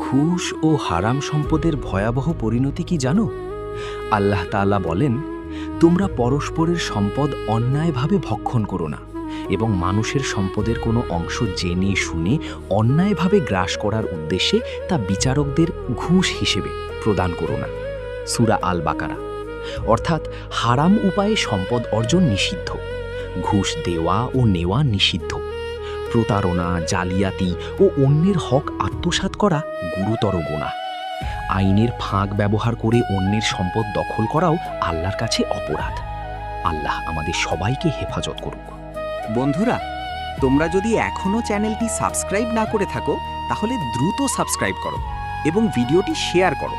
ঘুষ ও হারাম সম্পদের ভয়াবহ পরিণতি কি জানো? আল্লাহ তাআলা বলেন, তোমরা পরস্পরের সম্পদ অন্যায়ভাবে ভক্ষণ করো না এবং মানুষের সম্পদের কোনো অংশ জেনে শুনে অন্যায়ভাবে গ্রাস করার উদ্দেশ্যে তা বিচারকদের ঘুষ হিসেবে প্রদান করো না। সূরা আল বাকারা। অর্থাৎ হারাম উপায়ে সম্পদ অর্জন নিষিদ্ধ, ঘুষ দেওয়া ও নেওয়া নিষিদ্ধ, প্রতারণা, জালিয়াতি ও অন্যের হক আত্মসাৎ করা গুরুতর গুনাহ। আইনের ফাঁক ব্যবহার করে অন্যের সম্পদ দখল করাও আল্লাহর কাছে অপরাধ। আল্লাহ আমাদের সবাইকে হেফাজত করুক। বন্ধুরা, তোমরা যদি এখনও চ্যানেলটি সাবস্ক্রাইব না করে থাকো তাহলে দ্রুত সাবস্ক্রাইব করো এবং ভিডিওটি শেয়ার করো